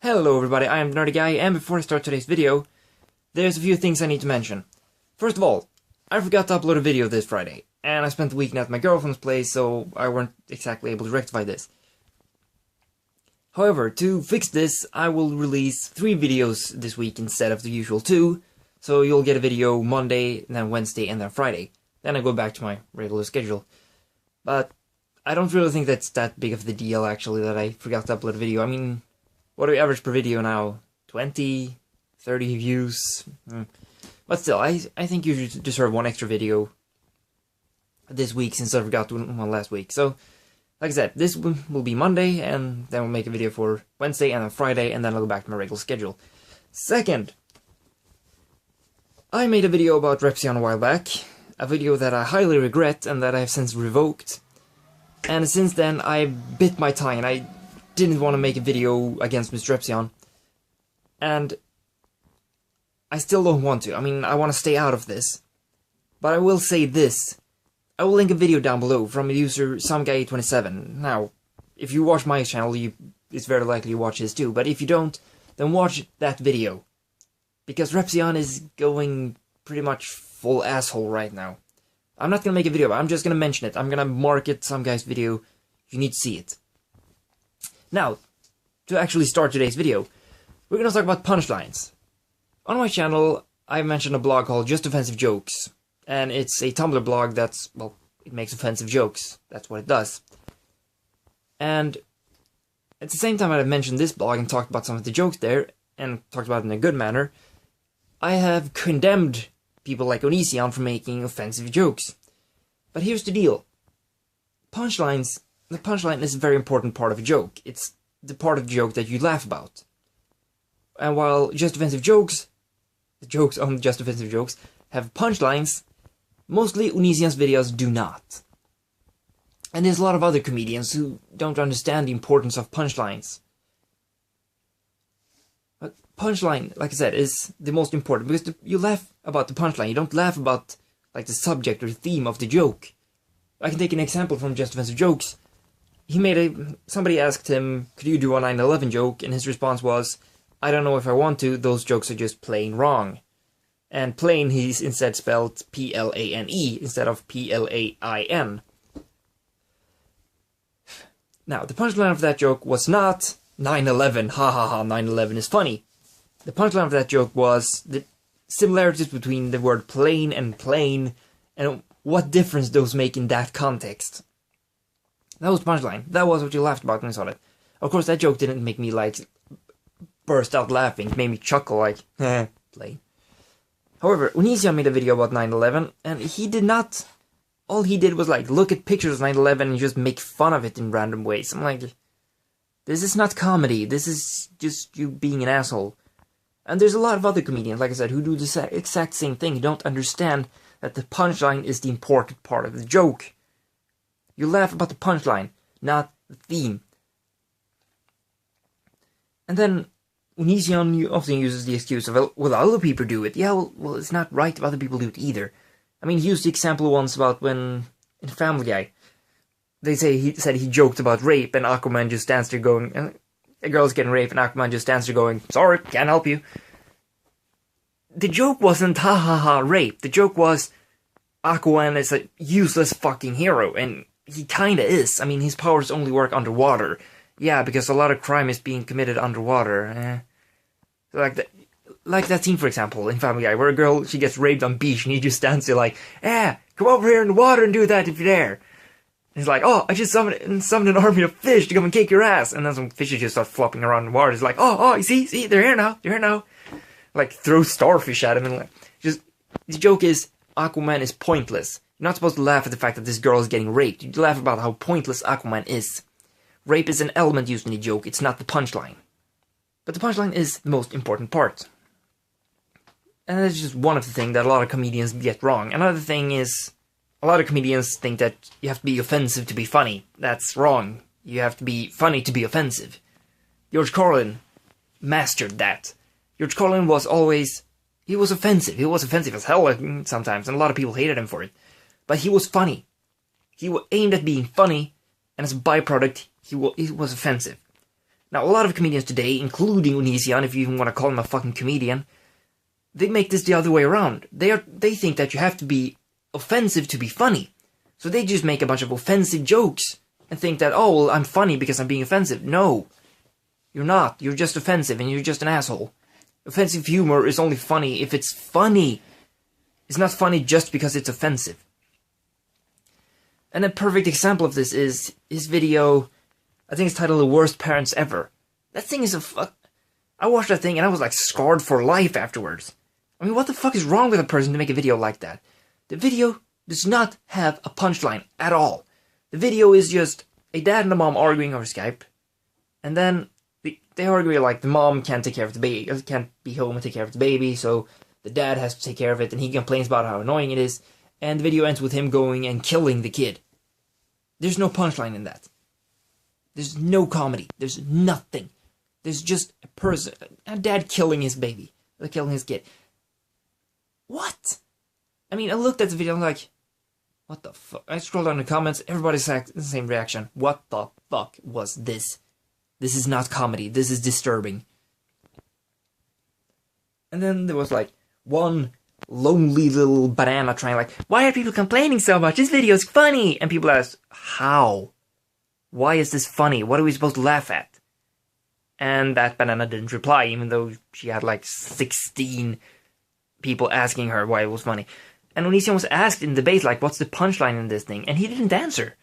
Hello everybody, I am the Nerdy Guy, and before I start today's video, there's a few things I need to mention. First of all, I forgot to upload a video this Friday, and I spent the weekend at my girlfriend's place, so I weren't exactly able to rectify this. However, to fix this, I will release 3 videos this week instead of the usual 2, so you'll get a video Monday, then Wednesday, and then Friday. Then I go back to my regular schedule. But I don't really think that's that big of the deal, actually, that I forgot to upload a video. I mean, what do we average per video now? 20? 30 views? But still, I think you should deserve one extra video this week since I forgot one last week. So, like I said, this will be Monday, and then we'll make a video for Wednesday and then Friday, and then I'll go back to my regular schedule. Second, I made a video about Repzion a while back, a video that I highly regret and that I have since revoked. And since then, I bit my tongue, and I didn't want to make a video against Mr. Repzion. And I still don't want to. I mean, I want to stay out of this. But I will say this. I will link a video down below from a user, SomeGuy27. Now, if you watch my channel, it's very likely you watch his too. But if you don't, then watch that video. Because Repzion is going pretty much full asshole right now. I'm not going to make a video, but I'm just going to mention it. I'm going to mark it, some guy's video. You need to see it. Now, to actually start today's video, we're going to talk about punchlines. On my channel, I mentioned a blog called Just Offensive Jokes. And it's a Tumblr blog that's, well, it makes offensive jokes. That's what it does. And at the same time I mentioned this blog and talked about some of the jokes there, and talked about it in a good manner, I have condemned people like Onision for making offensive jokes. But here's the deal. Punchlines, the punchline is a very important part of a joke. It's the part of the joke that you laugh about. And while Just Offensive Jokes, the jokes on Just Offensive Jokes, have punchlines, mostly Onision's videos do not. And there's a lot of other comedians who don't understand the importance of punchlines. But punchline, like I said, is the most important, because you laugh about the punchline, you don't laugh about like the subject or the theme of the joke. I can take an example from Just Offensive Jokes. Somebody asked him, could you do a 9/11 joke? And his response was, I don't know if I want to, those jokes are just plain wrong. And plain, he's instead spelled P-L-A-N-E instead of P-L-A-I-N. Now, the punchline of that joke was not 9/11, ha ha ha, 9/11 is funny. The punchline of that joke was the similarities between the word plain and what difference those make in that context. That was punchline. That was what you laughed about when you saw it. Of course, that joke didn't make me, like, burst out laughing. It made me chuckle, like, plain. However, Onision made a video about 9/11, and he did not... All he did was, like, look at pictures of 9/11 and just make fun of it in random ways. I'm like, this is not comedy. This is just you being an asshole. And there's a lot of other comedians, like I said, who do the exact same thing. You don't understand that the punchline is the important part of the joke. You laugh about the punchline, not the theme. And then Onision often uses the excuse of, well, other people do it. Yeah, well, it's not right if other people do it either. I mean, he used the example once about when, in Family Guy, he said he joked about rape, and Aquaman just stands there going, and a girl's getting raped, and Aquaman just stands there going, sorry, can't help you. The joke wasn't ha ha ha rape. The joke was Aquaman is a useless fucking hero, and he kinda is. I mean, his powers only work underwater. Yeah, because a lot of crime is being committed underwater. Like that scene, for example, in Family Guy, where a girl, she gets raped on beach, and he just stands there like, come over here in the water and do that if you're there. And he's like, oh, I just summoned an army of fish to come and kick your ass. And then some fishes just start flopping around in the water. He's like, oh, you see, they're here now. Like, throw starfish at him, and like, just, the joke is, Aquaman is pointless. You're not supposed to laugh at the fact that this girl is getting raped. You laugh about how pointless Aquaman is. Rape is an element used in the joke, it's not the punchline. But the punchline is the most important part. And that's just one of the things that a lot of comedians get wrong. Another thing is, a lot of comedians think that you have to be offensive to be funny. That's wrong. You have to be funny to be offensive. George Carlin mastered that. George Carlin was always... He was offensive. He was offensive as hell sometimes, and a lot of people hated him for it. But he was funny. He aimed at being funny, and as a byproduct, he was offensive. Now, a lot of comedians today, including Onision, if you even want to call him a fucking comedian, they make this the other way around. They think that you have to be offensive to be funny. So they just make a bunch of offensive jokes and think that, oh, well, I'm funny because I'm being offensive. No, you're not. You're just offensive and you're just an asshole. Offensive humor is only funny if it's funny. It's not funny just because it's offensive. And a perfect example of this is his video, I think it's titled The Worst Parents Ever. That thing is I watched that thing and I was like scarred for life afterwards. I mean, what the fuck is wrong with a person to make a video like that? The video does not have a punchline at all. The video is just a dad and a mom arguing over Skype. And then they argue like the mom can't take care of the baby, can't be home and take care of the baby, so the dad has to take care of it, and he complains about how annoying it is. And the video ends with him going and killing the kid. There's no punchline in that. There's no comedy. There's nothing. There's just a person, a dad killing his baby, killing his kid. What? I mean, I looked at the video and I'm like, what the fuck? I scrolled down the comments, everybody's the same reaction. What the fuck was this? This is not comedy. This is disturbing. And then there was like one lonely little banana trying like, why are people complaining so much? This video is funny. And people ask, how? Why is this funny? What are we supposed to laugh at? And that banana didn't reply, even though she had like 16 people asking her why it was funny. And Onision was asked in debate, like, what's the punchline in this thing? And he didn't answer.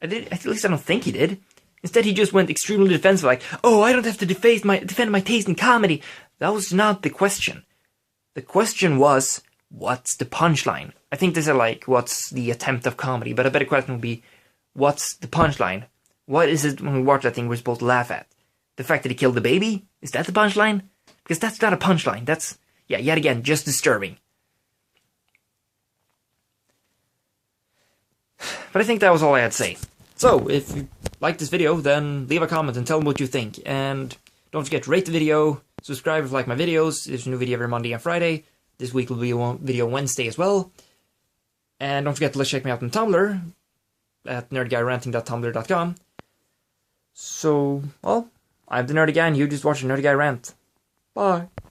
At least I don't think he did. Instead, he just went extremely defensive, like, oh, I don't have to defend my taste in comedy. That was not the question. The question was, what's the punchline? I think these are like, what's the attempt of comedy? But a better question would be, what's the punchline? What is it when we watch that thing we're supposed to laugh at? The fact that he killed the baby? Is that the punchline? Because that's not a punchline. That's, yeah, yet again, just disturbing. But I think that was all I had to say. So, if you like this video, then leave a comment and tell me what you think. And don't forget to rate the video, subscribe if you like my videos. There's a new video every Monday and Friday. This week will be a video Wednesday as well. And don't forget to check me out on Tumblr at NerdyGuyRanting.tumblr.com. So, well, I'm the Nerdy Guy and you just watched a Nerdy Guy rant. Bye.